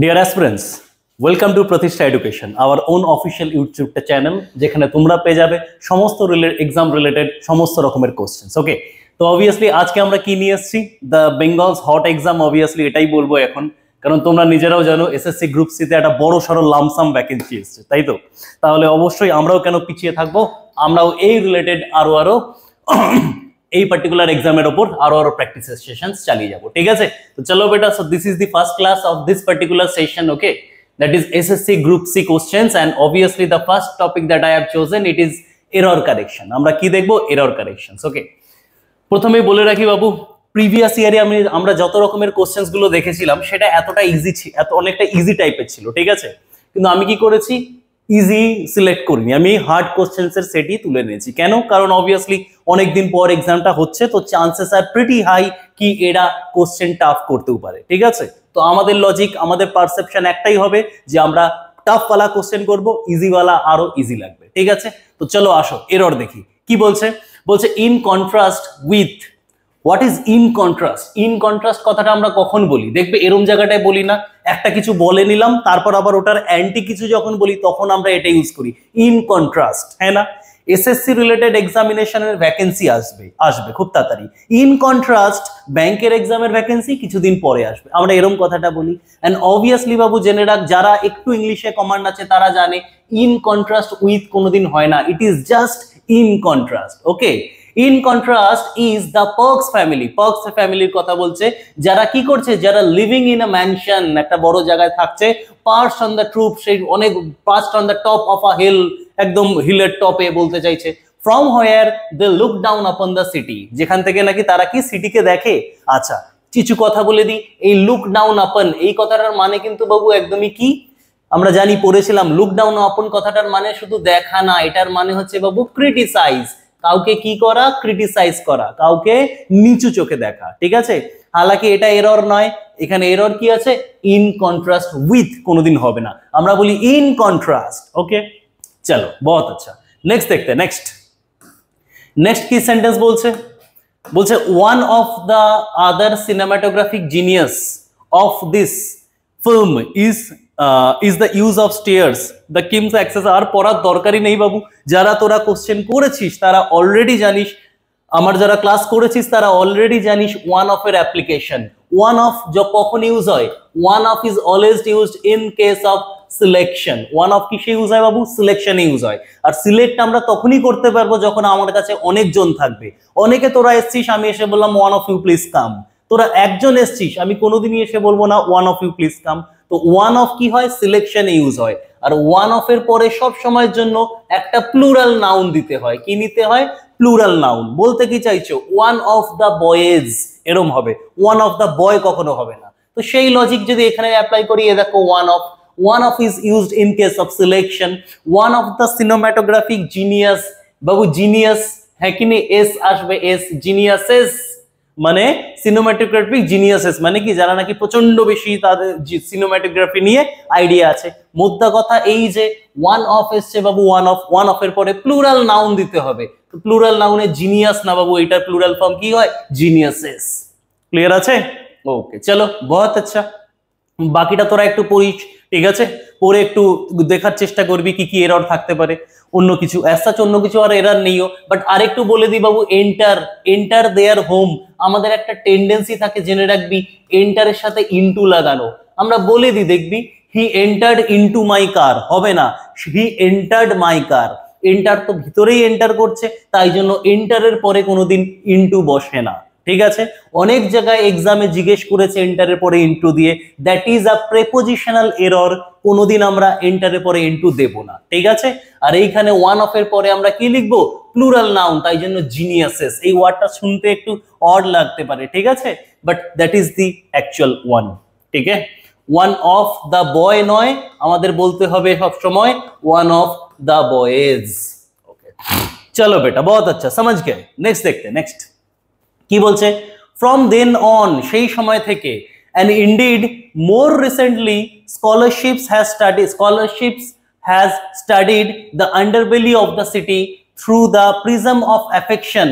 Dear aspirants, welcome to Pratishtha Education, our own official YouTube channel যেখানে তোমরা পেয়ে যাবে সমস্ত এক্সাম রিলেটেড সমস্ত রকমের কোশ্চেন্স। ওকে, তো অবভিয়াসলি আজকে আমরা কি নিয়ে এসেছি, the Bengal's hot exam. Obviously এটাই বলবো এখন, কারণ তোমরা নিজেরাও জানো এসএসসি গ্রুপ সি তে একটা বড় সড়ো লামসাম ভ্যাকেন্সি এসেছে, তাই তো? তাহলে অবশ্যই আমরাও কেন পিছিয়ে থাকবো, আমরাও এই রিলেটেড আরো এই পার্টিকুলার এক্সামের উপর আরো প্র্যাকটিস সেশনস চালিয়ে যাব। ঠিক আছে, তো চলো বেটা, so this is the first class of this particular session. Okay, that is SSC Group C questions, and obviously the first topic that I have chosen, it is error correction. আমরা কি দেখবো? error corrections. ওকে, প্রথমেই বলে রাখি বাবু, previous ইয়ারে আমরা যত রকমের কোশ্চেন্স গুলো দেখেছিলাম সেটা এতটা ইজি ছিল, অনেকটা ইজি টাইপের ছিল। ঠিক আছে, কিন্তু আমি কি করেছি, ইজি সিলেক্ট করিনি, আমি হার্ড কোশ্চেন্স এর সেটই তুলে নিয়েছি। কেন? কারণ অবভিয়াসলি অনেকদিন পর এক্সামটা হচ্ছে, তো চান্সেস আর প্রিটি হাই কি এরা কোশ্চেন টাফ করতেও পারে। ঠিক আছে, তো আমাদের লজিক, আমাদের পারসেপশন একটাই হবে যে আমরা টাফ ওয়ালা কোশ্চেন করব, ইজি ওয়ালা আরো ইজি লাগবে। ঠিক আছে, তো চলো আসো এরর দেখি কি বলছে। বলছে in contrast with. What is in contrast? In contrast কথাটা আমরা কখন বলি? দেখবে এরম জায়গাটায় বলি না, একটা কিছু বলে নিলাম, তারপর আবার ওটার অ্যান্টি কিছু যখন বলি তখন আমরা এটা ইউজ করি, ইন কন্ট্রাস্ট, হ্যাঁ না? এসএসসি রিলেটেড এক্সামিনেশনের ভ্যাকেন্সি আসবে খুব তাড়াতাড়ি। ইন কন্ট্রাস্ট ব্যাংকের এক্সামের ভ্যাকেন্সি কিছুদিন পরে আসবে, আমরা এরকম কথাটা বলি। এন্ড অবভিয়াসলি বাবু জেনে রাখ, যারা একটু ইংলিশে কমান্ড আছে তারা জানে ইন কন্ট্রাস্ট উইথ কোনোদিন হয় না, it is just in contrast. Okay, in contrast is the parks family. Parks ফ্যামিলির কথা বলছে, যারা কি করছে, যারা লিভিং ইন আ ম্যানশন, একটা বড় জায়গায় থাকছে, পার্কড অন দ্য ট্রুপ, সেই অনেক parked on the top of a hill, একদম হিলের টপে বলতে চাইছে। From where they look down upon the city, যেখান থেকে নাকি তারা কি সিটিকে দেখে। আচ্ছা, কিছু কথা বলে দিই, এই লুক ডাউন আপন এই কথাটার মানে কিন্তু বাবু একদমই কি আমরা জানি, পড়েছিলাম, লুক ডাউন আপন কথাটার মানে শুধু দেখা না, এটার মানে হচ্ছে বাবু ক্রিটিসাইজ, কাউকে কি করা, ক্রিটিসাইজ করা, কাউকে নিচু চোখে দেখা। ঠিক আছে, হালাকি এটা এরর নয়, এখানে এরর কি আছে, ইন কন্ট্রাস্ট উইথ কোনোদিন হবে না, আমরা বলি ইন কন্ট্রাস্ট। ওকে, চলো বহুত আচ্ছা, নেক্সট দেখতে। নেক্সট কি সেন্টেন্স বলছে? বলছে one of the other cinematographic genius of this film is the use of stairs the king's access. আর পড়ার দরকারই নেই বাবু, যারা তোরা কোশ্চেন করেছিস তারা অলরেডি জানিস, আমার যারা ক্লাস করেছিস তারা অলরেডি জানিস ওয়ান অফ এর অ্যাপ্লিকেশন। ওয়ান অফ কখন ইউজ হয়? One of is always used in case of selection. One of কিসে ইউজ হয় বাবু? সিলেকশনে ইউজ হয়। আর সিলেক্ট আমরা তখনই করতে পারবো যখন আমার কাছে অনেকজন থাকবে। অনেকে তোরা এসছিস, আমি এসে বললাম one of you please come, তোরা একজন এসছিস, আমি কোনোদিনই এসে বলবো না one of you please come. তো ওয়ান অফ কি হয়? সিলেকশনে ইউজ হয়। আর ওয়ান অফ এর পরে সব সময়ের জন্য একটা প্লুরাল নাউন দিতে হয়। কি নিতে হয়? Plural noun. বলতে কি চাইছো? ওয়ান অফ দ্য বয়েজ এরম হবে, ওয়ান অফ দ্য বয় কখনো হবে না। তো সেই লজিক যদি এখানে অ্যাপ্লাই করি, এ দেখো one of is used in case of selection. One of the cinematographic genius, Babu genius হ্যাঁ কি নেই, এস আসবে, এস, জিনিয়াসেস মানে সিনেমাটোগ্রাফিক জিনিয়াসেস মানে কি, যারা নাকি প্রচন্ড বেশি তাদের সিনেমাটোগ্রাফি নিয়ে আইডিয়া আছে। মোদ্দা কথা এই যে ওয়ান অফ এসছে বাবু, ওয়ান অফ এর পরে প্লুরাল নাউন দিতে হবে। তো প্লুরাল নাউনে জিনিয়াস না বাবু, এটার প্লুরাল ফর্ম কি হয়? জিনিয়াসেস। ক্লিয়ার আছে? ওকে, চলো বহুত আচ্ছা, বাকিটা তোরা একটু পড়িস। ঠিক আছে, পরে একটু দেখার চেষ্টা করবি কি কি এরর থাকতে পারে। অন্য কিছু অন্য কিছু আর এরর নেইও, বাট আরেকটু বলে দিই বাবু, এন্টার দেয়ার হোম। আমাদের একটা টেন্ডেন্সি থাকে, জেনে রাখবি, এন্টারের সাথে ইনটু লাগানো। আমরা বলে দিই, দেখবি হি এন্টার্ড ইনটু মাই কার, হবে না, he entered my car. Enter তো ভিতরেই এন্টার করছে, তাই জন্য এন্টারের পরে কোনোদিন ইনটু বসে না। ঠিক আছে, অনেক জায়গায় এক্সামে জিজ্ঞেস করেছে এন্টারের পরে ইনটু দিয়ে, that is a prepositional error, কোনোদিন আমরা এন্টারের পরে ইনটু দেব না। ঠিক আছে, আর এইখানে ওয়ান অফ এর পরে আমরা কি লিখবো? প্লুরাল নাউন, তাই জন্য জিনিয়াসেস। এই ওয়ার্ডটা শুনতে একটু অড লাগতে পারে, ঠিক আছে, but that is the actual one. ঠিক আছে, ওয়ান অফ দ্য বয় নয়, আমাদের বলতে হবে সব সময় ওয়ান অফ দ্য বয়েজ। ওকে, চলো বেটা বহুত আচ্ছা, समझ गए। নেক্সট দেখতে। নেক্সট কি বলছে? ফ্রম দেন অন, সেই সময় থেকে, and indeed more recently scholarships has studied the underbelly of the city through the prism of affection,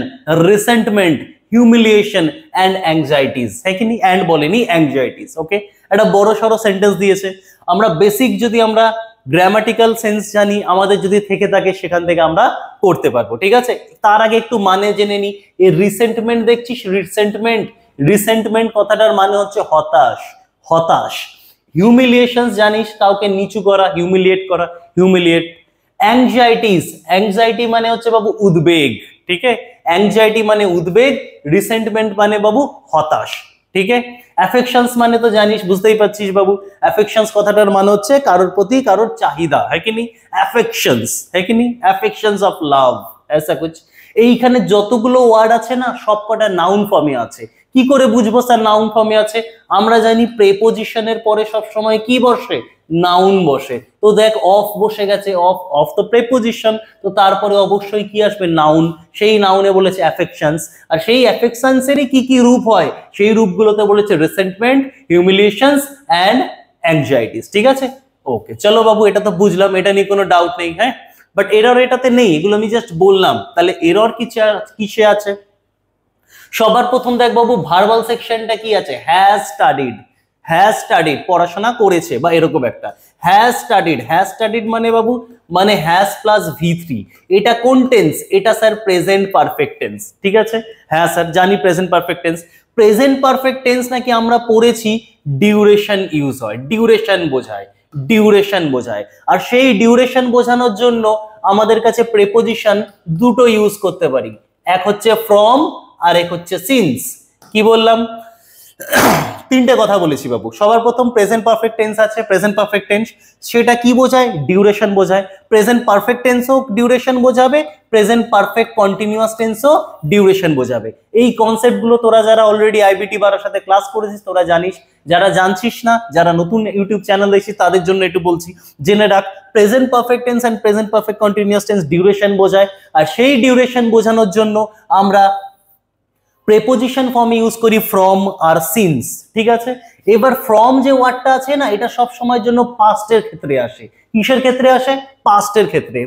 resentment, humiliation and anxieties, হ্যাঁ কি নি, অ্যান্ড বলেনি অ্যাংজাইটিস। ওকে, একটা বড় সড়ো সেন্টেন্স দিয়েছে, আমরা বেসিক যদি আমরা গ্রামাটিক্যাল সেন্স জানি আমাদের যদি থেকে থাকে সেখান থেকে আমরা করতে পারবো, ঠিক আছে। তার আগে একটু মানে জেনে নি। এই রিসেন্টমেন্ট দেখছিস, রিসেন্টমেন্ট, রিসেন্টমেন্ট কথাটার মানে হচ্ছে হতাশ, হতাশ। হিউমিলিয়েশনস জানিস, কাউকে নিচু করা, হিউমিলিয়েট করা, হিউমিলিয়েট। অ্যাংজাইটিস, অ্যাংজাইটি মানে হচ্ছে বাবু উদ্বেগ, ঠিক আছে, অ্যাংজাইটি মানে উদ্বেগ, রিসেন্টমেন্ট মানে বাবু হতাশ, ঠিক আছে। অ্যাফেকশনস মানে তো জানিস, বুঝতেই পারছিস বাবু, অ্যাফেকশনস কথাটার মানে হচ্ছে কারোর প্রতি কারোর চাহিদা, হ্যাঁ কি নি, অ্যাফেকশনস, হ্যাঁ কি নি, অ্যাফেকশনস অফ লাভ, ऐसा कुछ। এইখানে যতগুলো ওয়ার্ড আছে না সবকটা নাউন ফর্মে আছে। কি করে বুঝবো স্যার নাউন ফর্মে আছে? আমরা জানি প্রেপোজিশনের পরে সব সময় কি বসে, নাউন বসে। তো দেখ অফ বসে গেছে, অফ, অফ তো প্রেপোজিশন, তো তারপরে অবশ্যই কি আসবে, নাউন। সেই নাউনে বলেছে অ্যাফেকশনস, আর সেই অ্যাফেকশনসেরই কি কি রূপ হয় সেই রূপগুলোতে বলেছে রিসেন্টমেন্ট, হিউমিলিয়েশনস এন্ড অ্যাংজাইটিস, ঠিক আছে। ওকে চলো বাবু, এটা তো বুঝলাম, এটা নিয়ে কোনো ডাউট নেই, হ্যাঁ। বাট এরর এটাতে নেই, এগুলো আমি জাস্ট বললাম। তাহলে এরর কিসে আছে? সবার প্রথম দেখ বাবু, ভার্বাল সেকশনটা কি আছে, হ্যাজ স্টাডিড, হ্যাজ স্টাডিড পড়াশোনা করেছে বা এরকম একটা। হ্যাজ স্টাডিড, হ্যাজ স্টাডিড মানে বাবু মানে হ্যাজ প্লাস V3। এটা কোন টেন্স? এটা স্যার প্রেজেন্ট পারফেক্ট টেন্স, ঠিক আছে। হ্যাঁ স্যার জানি present perfect tense. Present perfect tense নাকি আমরা পড়েছি ডিউরেশন ইউজ হয়, ডিউরেশন বোঝায়, ডিউরেশন বোঝায়। আর সেই ডিউরেশন বোঝানোর জন্য আমাদের কাছে প্রেপোজিশন দুটো ইউজ করতে পারি, এক হচ্ছে ফ্রম আর এক হচ্ছে সিন্স। কি বললাম? তিনটে কথা বলেছি বাবু। সবার প্রথম প্রেজেন্ট পারফেক্ট টেন্স আছে, প্রেজেন্ট পারফেক্ট টেন্স সেটা কি বোঝায়, ডিউরেশন বোঝায়। প্রেজেন্ট পারফেক্ট টেন্সও ডিউরেশন বোঝাবে, প্রেজেন্ট পারফেক্ট কন্টিনিউয়াস টেন্সও ডিউরেশন বোঝাবে। এই কনসেপ্টগুলো তোরা যারা অলরেডি আইবিটি বারার সাথে ক্লাস করেছিস তোরা জানিস, যারা জানছিস না, যারা নতুন ইউটিউব চ্যানেল দেখছিস তাদের জন্য একটু বলছি, জেনে রাখ। Present perfect tense and present perfect continuous tense duration বোঝায়, আর সেই ডিউরেশন বোঝানোর জন্য আমরা প্রেপোজিশন ফর্মে ইউজ করি ফ্রম আর সিন্স, ঠিক আছে। এবার ফ্রম যে ওয়ার্ডটা আছে না, এটা সব সময়ের জন্য পাস্টের ক্ষেত্রে আসে। কিসের ক্ষেত্রে আসে? পাস্টের ক্ষেত্রে।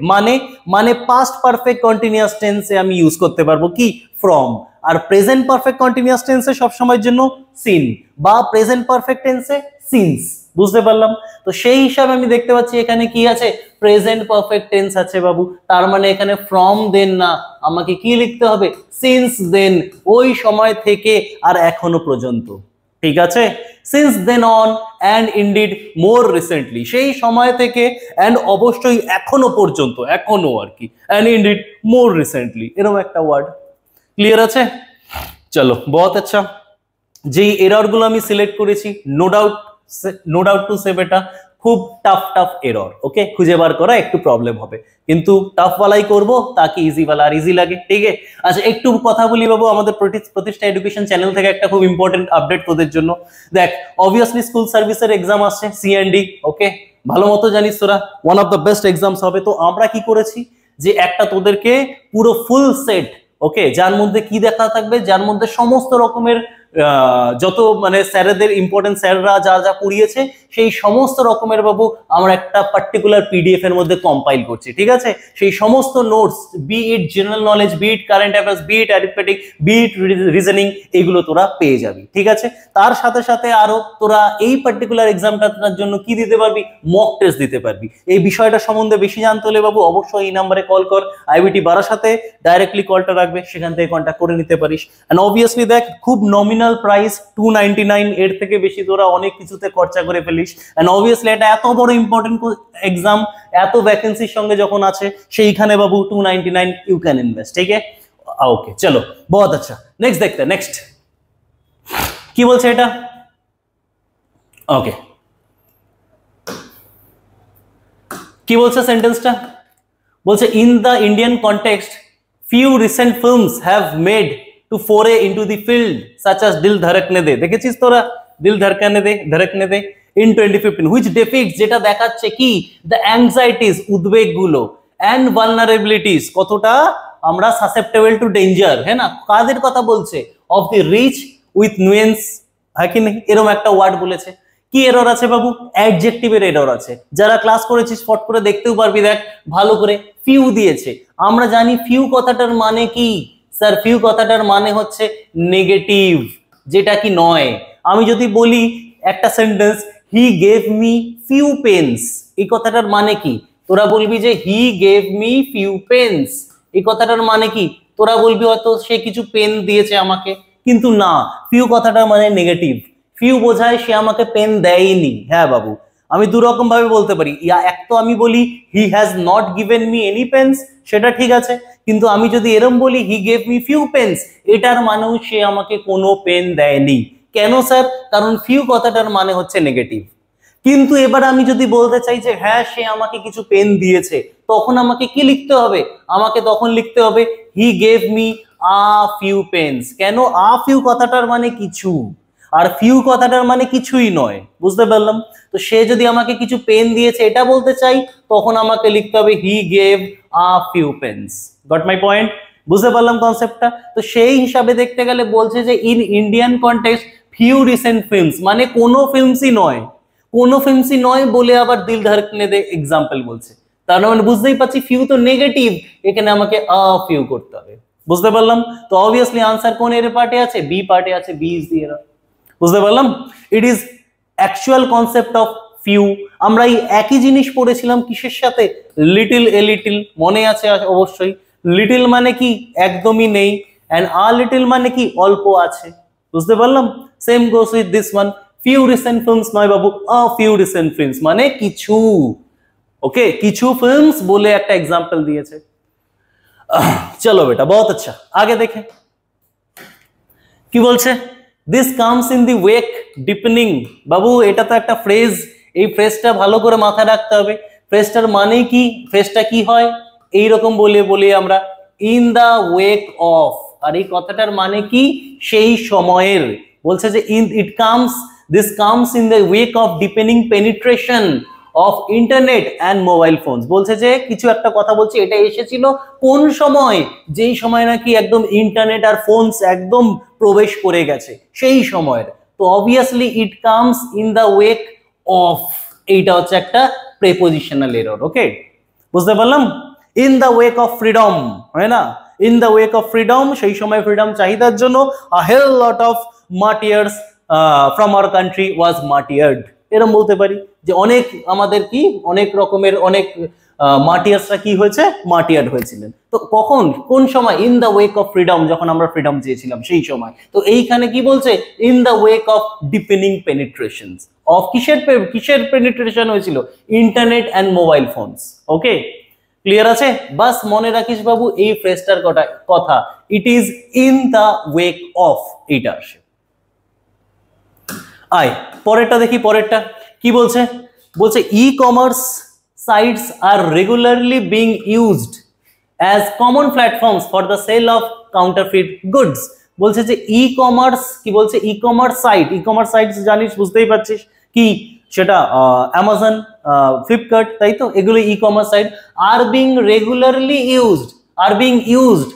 মানে পাস্ট পারফেক্ট কন্টিনিউয়াস টেন্সে আমি ইউজ করতে পারবো কি, ফ্রম। আর প্রেজেন্ট পারফেক্ট কন্টিনিউয়াস টেন্সে সব সময়ের জন্য সিন, বা প্রেজেন্ট পারফেক্ট টেন্সে সিন্স। বুঝতে পারলাম? তো সেই হিসাবে আমি দেখতে পাচ্ছি এখানে কি আছে, প্রেজেন্ট পারফেক্ট টেন্স আছে বাবু। তার মানে এখানে ফ্রম দেন না, আমাকে কি লিখতে হবে, সিন্স দেন, ওই সময় থেকে আর এখনো পর্যন্ত, ঠিক আছে। Since then on and indeed more recently, সেই সময় থেকে অ্যান্ড অবশ্যই এখনো পর্যন্ত, এখনো আর কি, অ্যান্ড ইনডিড মোর রিসেন্টলি, এরকম একটা ওয়ার্ড। ক্লিয়ার আছে? চলো বহুত আচ্ছা। যেই এররগুলো আমি সিলেক্ট করেছি, নো ডাউট টু সে বেটা খুব টাফ এরর, ওকে, খুঁজে বার করা একটু প্রবলেম হবে, কিন্তু টাফ ওয়ালাই করবো তাকে ইজি ওয়ালা আর ইজি লাগে, ঠিক আছে। আচ্ছা একটু কথা বলি বাবু, আমাদের প্রতিষ্ঠা এডুকেশন চ্যানেল থেকে একটা খুব ইম্পর্টেন্ট আপডেট তোদের জন্য। দেখ অবভিয়াসলি স্কুল সার্ভিসের এক্সাম আসছে, CND, ওকে, ভালো মতো জানিস তোরা, one of the best exams হবে। তো আমরা কি করেছি যে একটা তোদেরকে পুরো ফুল সেট, ওকে, যার মধ্যে কি দেখা থাকবে, যার মধ্যে সমস্ত রকমের যত মানে স্যারেদের ইম্পর্টেন্ট স্যাররা যা যা পড়িয়েছে সেই সমস্ত রকমের বাবু আমরা একটা পার্টিকুলার PDF এর মধ্যে কম্পাইল করছি, ঠিক আছে। সেই সমস্ত নোটস, বি ইট জেনারেল নলেজ, বি ইট কারেন্ট অ্যাফেয়ার্স, বি ইট অ্যারিথমেটিক, বি ইট রিজনিং, এগুলো তোরা পেয়ে যাবি, ঠিক আছে। তার সাথে সাথে আরো তোরা এই পার্টিকুলার এক্সামটার জন্য কি দিতে পারবি, মক টেস্ট দিতে পারবি। এই বিষয়টা সম্বন্ধে বেশি জানতে হলে বাবু অবশ্যই এই নাম্বারে কল কর, আইবিটি বারার সাথে ডাইরেক্টলি কলটা রাখবে, সেখান থেকে কন্ট্যাক্ট করে নিতে পারিস। এন্ড অবভিয়াসলি দেখ খুব নমিনাল প্রাইস 299, এর থেকে বেশি তোরা অনেক কিছুতে খরচা করে ফেলিস। এন্ড অবভিয়াসলি এটা এত বড় ইম্পর্টেন্ট এক্সাম, এত ভ্যাকেন্সির সঙ্গে যখন আছে সেইখানে বাবু 299 ইউ ক্যান ইনভেস্ট, ঠিক আছে। ওকে চলো বহুত আচ্ছা, নেক্সট দেখতে, নেক্সট কি বলছে এটা, ওকে কি বলছে সেন্টেন্সটা, বলছে in the Indian context few recent films have made to foray into the field such as Dil Dharakne De, দেখেছিস তোরা Dil Dharakne De in 2015, which depicts, যেটা দেখাচ্ছে কি, the anxieties, উদ্বেগ গুলো, and vulnerabilities, কতটা আমরা susceptible to danger, হ্যাঁ না, কাদের কথা বলছে, of the rich with nuance, হ্যাঁ কি নেই, এরকম একটা ওয়ার্ড বলেছে। কি এরর আছে বাবু, অ্যাডজেক্টিভের এরর আছে। যারা ক্লাস করেছিস ফট করে দেখতেও পারবি, দেখ ভালো করে, ফিউ দিয়েছে। আমরা জানি ফিউ কথাটার মানে কি, স্যার ফিউ কথাটার মানে হচ্ছে নেগেটিভ, যেটা কি নয়। আমি যদি বলি একটা sentence, he gave me few pence, এই কথাটার মানে কি? তোরা বলবি যে he gave me few pence, এই কথাটার মানে কি? তোরা বলবি হয়তো সে কিছু পেন দিয়েছে আমাকে, কিন্তু না, ফিউ কথাটার মানে নেগেটিভ। ফিউ বোঝায় সে আমাকে পেন দেয়নি। হ্যাঁ বাবু, আমি দুরকম ভাবে বলতে পারি, এক তো আমি বলি he has not given me any pence, সেটা ঠিক আছে, কিন্তু আমি যদি এরম বলি he gave me few pence, এটার মানেও সে আমাকে কোনো পেন দেয়নি। কেন স্যার? কারণ ফিউ কথাটার মানে হচ্ছে নেগেটিভ। কিন্তু এবার আমি যদি বলতে চাই যে হ্যাঁ সে আমাকে কিছু পেন দিয়েছে, তখন আমাকে কি লিখতে হবে? আমাকে তখন লিখতে হবে he gave me a few pens. কেন? আ ফিউ কথাটার মানে কিছু, আর ফিউ কথাটার মানে কিছুই নয়, বুঝতে পারলাম? তো সে যদি আমাকে কিছু পেন দিয়েছে এটা বলতে চাই, তখন আমাকে লিখতে হবে he gave a few pence. Got my point? বুঝতে পারলাম কনসেপ্টটা? তো সেই হিসাবে দেখতে গেলে বলছে যে in Indian context few recent films, মানে কোনো ফিল্মসই নয়, কোনো ফিল্মসই নয় বলে আবার দিল ধড়কনে দে এক্সাম্পল বলছে। তার মানে বুঝতেই পারছি ফিউ তো নেগেটিভ, এখানে আমাকে আ ফিউ করতে হবে। বুঝতে পারলাম? তো অবভিয়াসলি আনসার কোন এর পার্টে আছে? বি পার্টে আছে, বি ইজ দি এরর। বুঝতে পারলাম? It is actual concept of few. আমরা এই একই জিনিস পড়েছিলাম কিসের সাথে? লিটল এ লিটল, মনে আছে অবশ্যই। লিটল মানে কি? একদমই নেই, এন্ড আ লিটল মানে কি? অল্প আছে। বুঝতে পারলাম? Same goes with this one. Few recent films নয় বাবু, আ ফিউ রিসেন্ট ফিল্মস মানে কিছু। ওকে, কিছু ফিল্মস বলে একটা এক্সাম্পল দিয়েছে। চলো বেটা, বহুত আচ্ছা, আগে দেখে কি বলছে। This comes in the wake deepening. বাবু এটা তো একটা ফ্রেজ, এই ফ্রেজটা ভালো করে মাথায় রাখতে হবে। ফ্রেজটার মানে কি? ফ্রেজটা কি হয়? এইরকম বলে বলি আমরা ইন দা ওয়েক অফ, আর এই কথাটার মানে কি? সেই সময়ের। বলছে যে in it comes, this comes in the wake of deepening penetration of internet and mobile phones. বলছে যে কিছু একটা কথা বলছে, এটা এসেছিল কোন সময়? যেই সময় নাকি একদম ইন্টারনেট আর ফোনস একদম প্রবেশ করে গেছে সেই সময়ের। তো obviously it comes in the wake of, এইটা হচ্ছে একটা প্রেপোজিশনাল এরর। ওকে, বুঝতে পারলাম? In the wake of freedom, হয় না? In the wake of freedom, সেই সময় ফ্রিডম চাহিদার জন্য a hell lot of martyrs from our country was martyred. এরকম বলতে পারি যে অনেক আমাদের কি অনেক রকমের অনেক মার্টিয়ার্সরা কি হয়েছে? মার্টিয়ার্ড হয়েছিলেন। তো কখন, কোন সময়? In the wake of freedom, যখন আমরা ফ্রিডম চেয়েছিলাম সেই সময়। তো এইখানে কি বলছে? In the wake of deepening penetrations of, কিসের পেনিট্রেশন হয়েছিল? Internet and mobile phones. Okay, clear আছে? বাস মনে রাখিস বাবু এই ফ্রেজটার কথা, it is in the wake of, এইটা আসে। আয় পরেরটা দেখি, পরেরটা কি বলছে। বলছে e commerce sites are regularly being used as common platforms for the sale of counterfeit goods. বলছে যে ই কমার্স, কি বলছে? E commerce site, e commerce site জানিস, বুঝতেই পারছিস কি সেটা? অ্যামাজন, ফ্লিপকার্ট, তাই তো? এগুলো e commerce site. Are being regularly used, are being used,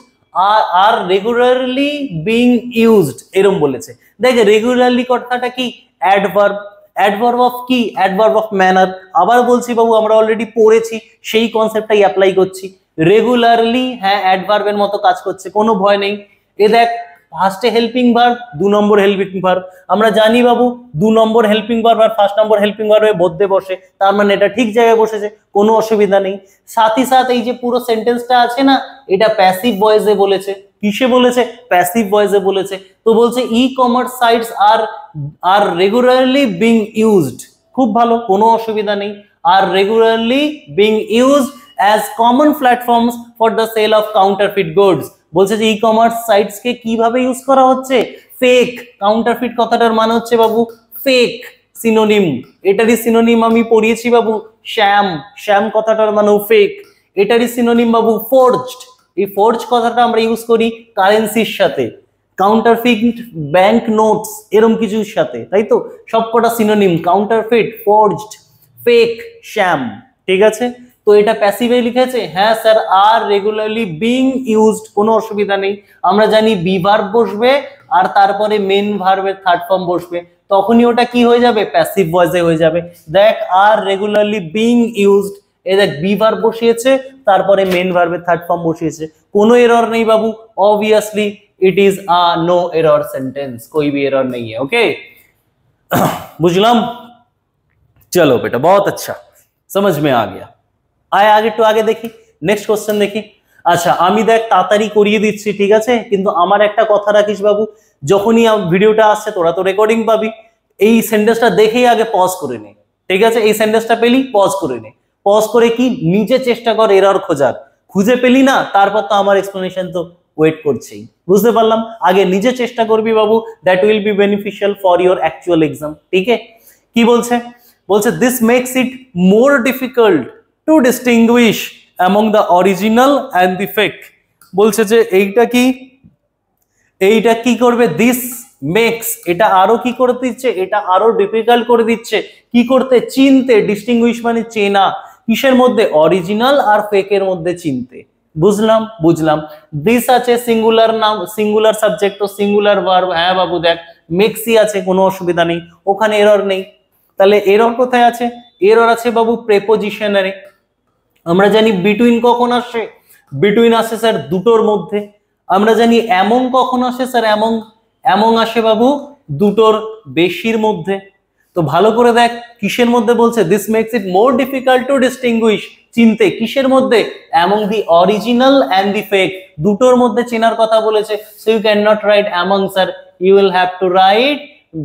are regularly being used, এরকম বলেছে। দেখ রেগুলারলি কথাটা কি? অ্যাডভার্ব। অ্যাডভার্ব অফ কি? Adverb of manner. আবার বলছি বাবু, আমরা অলরেডি পড়েছি, সেই কনসেপ্টটাই অ্যাপ্লাই করছি। রেগুলারলি, হ্যাঁ অ্যাডভার্বের মতো কাজ করছে, কোনো ভয় নেই। এ দেখ, ফার্স্টে হেল্পিং ভার্ব, 2 নম্বর হেল্পিং ভার্ব। আমরা জানি বাবু 2 নম্বর হেল্পিং ভার্ব আর 1st নম্বর হেল্পিং ভার্বে মধ্যে বসে, তার মানে এটা ঠিক জায়গায় বসেছে, কোনো অসুবিধা নেই। সাথে সাথে এই যে পুরো সেন্টেন্সটা আছে না, এটা প্যাসিভ ভয়েসে বলেছে। কিসে বলেছে? প্যাসিভ ভয়েসে বলেছে। তো বলছে e commerce sites are regularly being used, খুব ভালো, কোনো অসুবিধা নেই। Are regularly being used as common platforms for the sale of counterfeit goods. বলছে যে ই কমার্স সাইটস কে কিভাবে ইউজ করা হচ্ছে? ফেক। কাউন্টারফিট কথাটার মানে হচ্ছে বাবু ফেক, সিনোনিম। এটারই সিনোনিম আমি পড়িয়েছি বাবু শ্যাম, শ্যাম কথাটার মানেও ফেক। এটারই সিনোনিম বাবু ফোর্জড। এই ফোর্জ কথাটা আমরা ইউজ করি কারেন্সির সাথে, কাউন্টারফিট ব্যাংক নোটস এরকম কিছুর সাথে, তাই তো? সবকটা সিনোনিম, কাউন্টারফিট, ফোর্জড, ফেক, শ্যাম। ঠিক আছে, তো এটা প্যাসিভে লিখেছে। হ্যাঁ স্যার, আর রেগুলারলি বিং ইউজড, কোনো অসুবিধা নেই। আমরা জানি বি ভার্ব বসবে আর তারপরে মেন ভার্বের থার্ড ফর্ম বসবে, তখনই ওটা কি হয়ে যাবে? প্যাসিভ ভয়েসে হয়ে যাবে। দেখ, আর রেগুলারলি বিং ইউজড এই দেখ বি ভার্ব বসিয়েছে, তারপরে মেন ভার্বের থার্ড ফর্ম বসিয়েছে, কোনো এরর নেই বাবু। Obviously it is a no error sentence, कोई भी एरर नहीं है। ओके बुझलाम? चलो बेटा बहुत अच्छा, समझ में आ गया। आए आगे तो आगे देखी, नेक्स्ट क्वेश्चन देखी। আচ্ছা আমি দেখ তাড়াতাড়ি করিয়ে দিচ্ছি, ঠিক আছে, কিন্তু আমার একটা কথা রাখিস বাবু, যখনই ভিডিওটা আসছে তোরা তো রেকর্ডিং পাবি, এই সেন্টেন্সটা দেখেই আগে পজ করে নে, ঠিক আছে? এই সেন্টেন্সটা পেলি পজ করে নে, পজ করে কি নিজে চেষ্টা কর এরর খোঁজার, খুঁজে পেলি না তারপর তো আমার এক্সপ্লেনেশন তো ওয়েট করছেই, বুঝতে পারলাম? আগে নিজে চেষ্টা করবি বাবু, that will be beneficial for your actual exam. ঠিক আছে, কি বলছে? বলছে this makes it more difficult to distinguish among the original and the fake। বলছে যে এইটা কি করবে, দিস মেক্স, এটা আরো কি করে দিচ্ছে, এটা আরো ডিফিকাল্ট করে দিচ্ছে কি করতে, চিনতে। ডিস্টিংগুইশ মানে চেনা, কিসের মধ্যে, অরিজিনাল আর ফেকের মধ্যে চিনতে। বুঝলাম বুঝলাম। দিস আছে সিঙ্গুলার নাম, সিঙ্গুলার সাবজেক্ট ও সিঙ্গুলার ভার্ব। হ্যাঁ বাবু দেখ মেক্সই আছে, কোনো অসুবিধা নেই, ওখানে এরর নেই। তাহলে এরর কোথায় আছে? এরর আছে বাবু প্রেপোজিশনারে। আমরা জানি বিটুইন কখন আসে, বিটুইন আসে স্যার দুটোর মধ্যে। আমরা জানি এমং কখন আসে স্যার, এমং আসে বাবু দুটোর বেশির মধ্যে। তো ভালো করে দেখ কিসের মধ্যে বলছে, this makes it more difficult to distinguish, চিনতে, কিসের মধ্যে, among the original and the fake, দুটোর মধ্যে চেনার কথা বলেছে। So you can not write among sir, you will have to write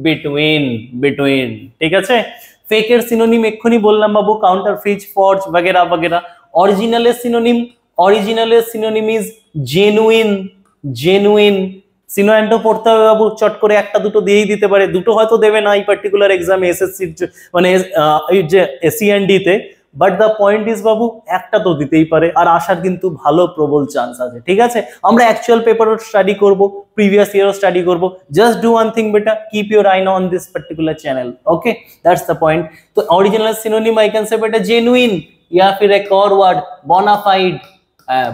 between, between. ঠিক আছে, ফেকের সিনোনিম এক্ষুনি বললাম বাবু, কাউন্টারফিট, ফর্জ वगैरह वगैरह। অরিজিনালের সিনোনিম ইজ জেনুইন, জেনুইন। সিনোনিমটা পড়তে হবে বাবু, চট করে একটা দুটো দিয়েই দিতে পারে, দুটো হয়তো দেবে না এই পার্টিকুলার এক্সামে, এসএসসি মানে এই যে এসইএনডি তে, বাট দ্য পয়েন্ট ইজ বাবু একটা তো দিতেই পারে, আর আসার কিন্তু ভালো প্রবল চান্স আছে। ঠিক আছে, আমরা অ্যাকচুয়াল পেপারও স্টাডি করব, প্রিভিয়াস ইয়ারও স্টাডি করব। জাস্ট ডু ওয়ান থিং বেটা, keep your eye on this particular channel. Okay, that's the point. तो original synonym I can say बेटा जेन्युइन, या फिर एक और वर्ड बोनाफाइड।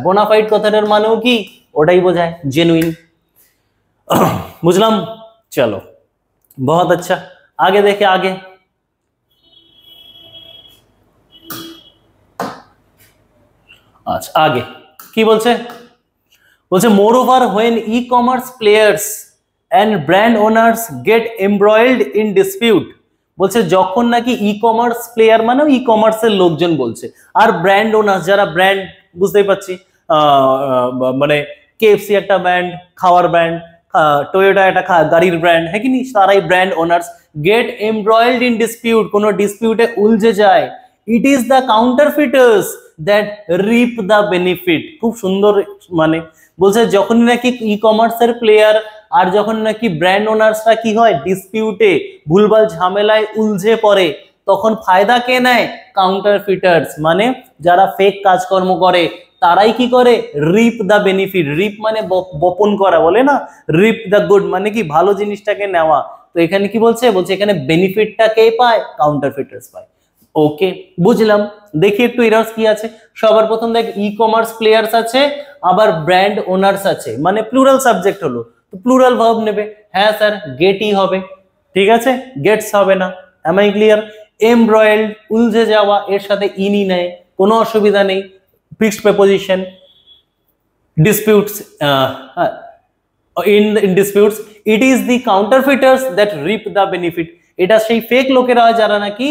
बोनाफाइड কথাটার মানেও কি, ওটাই বোঝায় জেনুইন। বুঝলাম? চলো बहुत अच्छा, आगे देखे आगे। আচ্ছা আগে কি বলছে, বলছে moreover when e commerce players and brand owners get embroiled in dispute. বলছে যখন নাকি ই কমার্স প্লেয়ার মানে ই কমার্সের লোকজন বলছে, আর ব্র্যান্ড ওনার্স যারা ব্র্যান্ড, বুঝতেই পারছি মানে কেএফসি একটা ব্র্যান্ড, খাওয়ার ব্র্যান্ড, টয়োটা একটা গাড়ির ব্র্যান্ড, হ্যাঁ কি নি, তারাই brand owners get embroiled in dispute, কোনো ডিসপিউটে উলঝে যায়। It is the counterfeiters that reap the benefit. খুব সুন্দর, মানে বলছে যখন নাকি ই কমার্সের প্লেয়ার আর যখন নাকি ব্র্যান্ড ওনার্সরা কি হয়, ডিসপিউটে ভুলভাল ঝামেলায় উলঝে পড়ে, তখন ফায়দা কে নেয়, কাউন্টারফিটার্স মানে যারা ফেক কাজকর্ম করে, তারাই কি করে, রিপ দ্য বেনিফিট। রিপ মানে বপন করা, বলে না, রিপ দ্য গুড মানে কি ভালো জিনিসটাকে নেওয়া। তো এখানে কি বলছে, বলছে এখানে বেনিফিটটা কে পায়, কাউন্টারফিটার্স পায়। ওকে বুঝলাম। দেখি একটু এরর্স কি আছে। সবার প্রথম দেখ ই কমার্স প্লেয়ার্স আছে, আবার ব্র্যান্ড ওনার্স আছে, মানে প্লুরাল সাবজেক্ট হলো, তো প্লুরাল ভার্ব নেবে। হ্যাঁ স্যার গেটই হবে, ঠিক আছে, গেটস হবে না। Am I clear? এমব্রয়েলড উলঝে যাওয়া, এর সাথে ইনি নেয়, কোনো অসুবিধা নেই। Fixed preposition. Disputes, in disputes it is the counterfeiters that reap the benefit। এটা সেই ফেক লোকেরা হয় যারা নাকি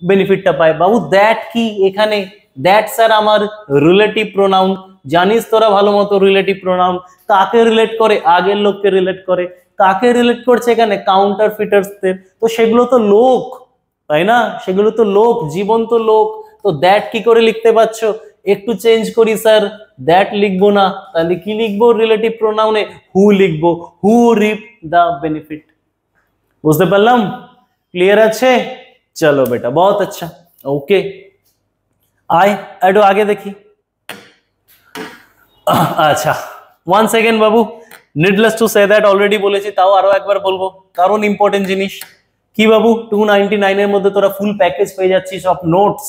বেনিফিটটা পায়। বাবু দ্যাট কি এখানে, দ্যাট স্যার আমার রিলেটিভ প্রোনাউন, জানিস তোরা ভালো মতো রিলেটিভ প্রোনাউন কাকে রিলেট করে, আগের লোককে রিলেট করে। কাকে রিলেট করছে এখানে, কাউন্টারফিটার্সদের। তো সেগুলো তো লোক, তাই না, সেগুলো তো লোক, জীবন্ত লোক। তো দ্যাট কি করে লিখতে পারছো, একটু চেঞ্জ করি স্যার, দ্যাট লিখবো না, তাহলে কি লিখবো, রিলেটিভ প্রোনাউনে হু লিখবো, হু রিপ দ্য বেনিফিট। বুঝতে পারলাম? ক্লিয়ার আছে? चलो बेटा बहुत अच्छा। ओके आए একটু আগে দেখি। আচ্ছা 1 second Babu, needless to say that already বলেছি, তাও আরো একবার বলবো কারণ ইম্পর্টেন্ট জিনিস। কি বাবু 299 এর মধ্যে তোরা ফুল প্যাকেজ পেয়ে যাচ্ছিস অফ নোটস।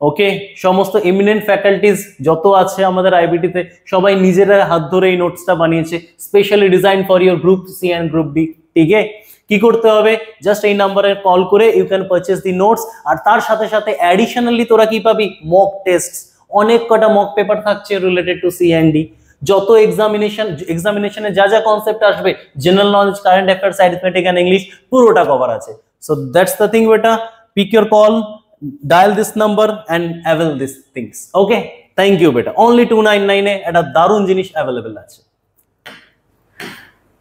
ওকে, সমস্ত এমিনেন্ট ফ্যাকাল্টিজ যত আছে আমাদের আইবিটি তে, সবাই নিজেরা হাত ধরে এই নোটসটা বানিয়েছে, specially design for your group C and group D. ঠিক আছে, কি করতে হবে, জাস্ট এই নাম্বারে কল করে you can purchase the notes. আর তার সাথে সাথে অ্যাডিশনালি তোরা কি পাবি, মক টেস্ট, অনেক কটা মক পেপার থাকছে রিলেটেড টু সিএনডি। যত এক্সামিনেশনে যা যা কনসেপ্ট আসবে, general knowledge, current affairs, arithmetic and English, পুরোটা কভার আছে। সো দ্যাটস দ্য থিং বেটা, pick your call, dial this number and avail this things. Okay, thank you বেটা। অনলি 299 এ একটা দারুণ জিনিস অ্যাভেলেবেল আছে।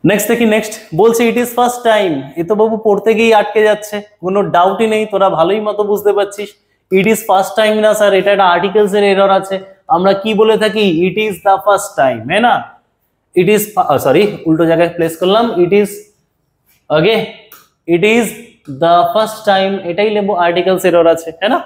নেক্সট দেখি, নেক্সট বলছে ইট ইজ ফার্স্ট টাইম। এ তো বাবু পড়তে গিয়ে আটকে যাচ্ছে, কোনো ডাউটই নেই, তোরা ভালোই মতো বুঝতে পারছিস। ইট ইজ ফার্স্ট টাইম না স্যার, এটা একটা আর্টিকেলস এর এরর আছে। আমরা কি বলে থাকি, it is the first time, হ্যাঁ না? ইট ইজ, সরি উল্টো জায়গায় প্লেস করলাম, it is, okay, it is the first time, এটাই লেবো, আর্টিকেলস এরর আছে, হ্যাঁ না?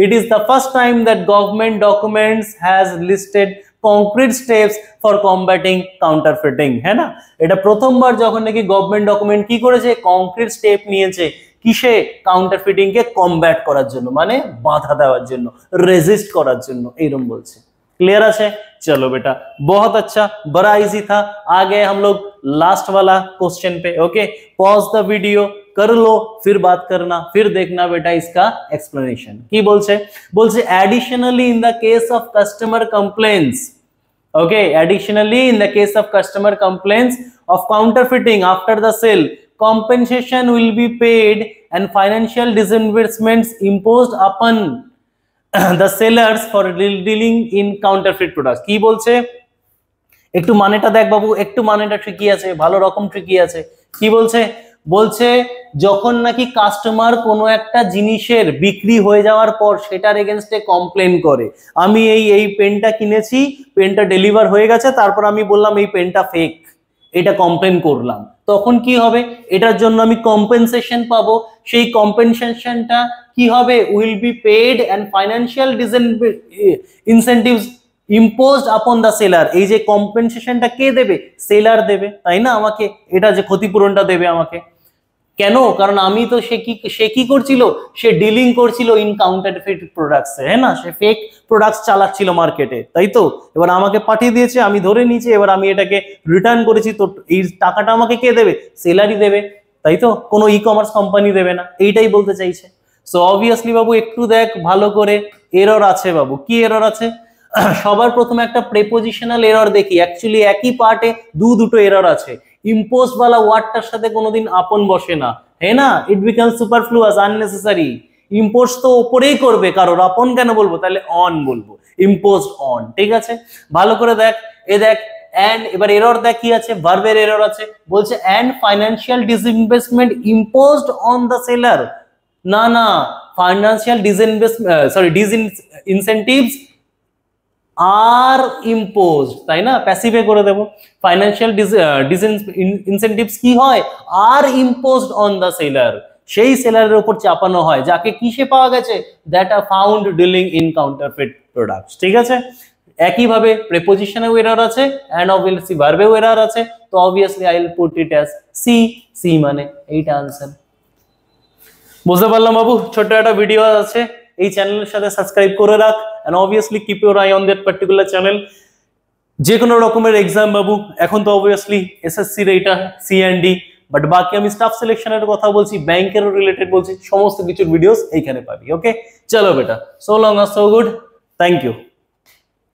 It is the first time that government documents has listed concrete steps for combating counterfeiting, হ্যাঁ না? এটা প্রথমবার যখন নাকি গভর্নমেন্ট ডকুমেন্ট কি করেছে, কংক্রিট স্টেপ নিয়েছে, কিসে, কাউন্টারফিটিং কে কমব্যাট করার জন্য, মানে বাধা দেওয়ার জন্য, রেজিস্ট করার জন্য, এইরকম বলছে। क्लियर है? चलो बेटा, बहुत अच्छा, बड़ा इजी था। आ गए हम लोग लास्ट वाला क्वेश्चन पे। ओके, पॉज द वीडियो, कर लो, फिर बात करना, फिर देखना बेटा इसका एक्सप्लेनेशन। की बोलছে additionally in the case of customer complaints, okay, additionally in the case of customer complaints of counterfeiting after the sale, compensation will be paid and financial disbursements imposed upon the sellers for dealing in counterfeit products। কি বলছে, একটু মানেটা দেখ বাবু, একটু মানেটা tricky আছে, ভালো রকম ট্রিকি আছে। কি বলছে যখন নাকি কাস্টমার কোনো একটা জিনিসের বিক্রি হয়ে যাওয়ার পর সেটার এগেইনস্টে কমপ্লেন করে, আমি এই পেনটা কিনেছি, পেনটা ডেলিভার হয়ে গেছে, তারপর আমি বললাম এই পেনটা ফেক, এটা কমপ্লেন করলাম, তখন কি হবে, এটার জন্য আমি কম্পেনসেশন পাবো। সেই কম্পেনসেশনটা কি হবে, will be paid and financial incentives imposed upon the seller. এই যে কম্পেনসেশনটা কে দেবে, সেলার দেবে, তাই না? আমাকে এটা যে ক্ষতিপূরণটা দেবে আমাকে, কেন? কারণ আমি তো সে কি করছিল, সে ডিলিং করছিল ইন কাউন্টারফিট প্রোডাক্টস, হ্যাঁ না? সে ফেক প্রোডাক্টস চালাচ্ছিল মার্কেটে, তাই তো? এবার আমাকে পাঠিয়ে দিয়েছে, আমি ধরে নিয়েছি, এবার আমি এটাকে রিটার্ন করেছি, তো এই টাকাটা আমাকে কে দেবে, সেলারই দেবে, তাই তো? কোনো ই কমার্স কোম্পানি দেবে না, এইটাই বলতে চাইছে। সো অবভিয়াসলি বাবু একটু দেখ ভালো করে, এরর আছে বাবু। কি এরর আছে? সবার প্রথমে একটা প্রেপোজিশনাল এরর দেখি। অ্যাকচুয়ালি একই পার্টে দুটো এরর আছে। ইম্পোজ वाला ওয়ার্ডটার সাথে কোনোদিন আপন বসে না, है ना? It becomes superfluous, unnecessary. Impose তো উপরেই করবে, কারোর আপন কেন বলবো, তাহলে অন বলবো, ইম্পোজ অন। ঠিক আছে, ভালো করে দেখ, দেখ এন্ড, এবার এরর দেখ কি আছে, ভার্বের এরর আছে। বলছে and financial disinvestment imposed on the seller. না, ফাইন্যান্সিয়াল ডিসইনসেন্টিভস আর ইম্পোজড, তাই না? প্যাসিভে করে দেব। ফাইন্যান্সিয়াল ইনসেন্টিভস কি হয়, are imposed on the seller, সেই সেলারের উপর চাপানো হয় যাকে কিসে পাওয়া গেছে, that are found dealing in counterfeit products. ঠিক আছে, একইভাবে প্রেপোজিশনেও এরর আছে এন্ড অবভিয়াসলি ভার্বেও এরর আছে। তো obviously I will put it as C, মানে এইটা আনসার। বুঝতে পারলাম বাবু? ছোট্ট একটা ভিডিও আছে, এই চ্যানেলের সাথে সাবস্ক্রাইব করে রাখ and obviously keep your eye on that particular channel. যে কোনো রকমের এক্সাম বাবু, এখন তো অবভিয়াসলি এসএসসি র এইটা সিএনডি, বাট বাকি আমি স্টাফ সিলেকশনের কথা বলছি, ব্যাংকের রিলেটেড বলছি, সমস্ত কিছুর ভিডিওস এইখানে পাবি। ওকে, চলো বেটা, সো লং আর সো গুড, থ্যাংক ইউ।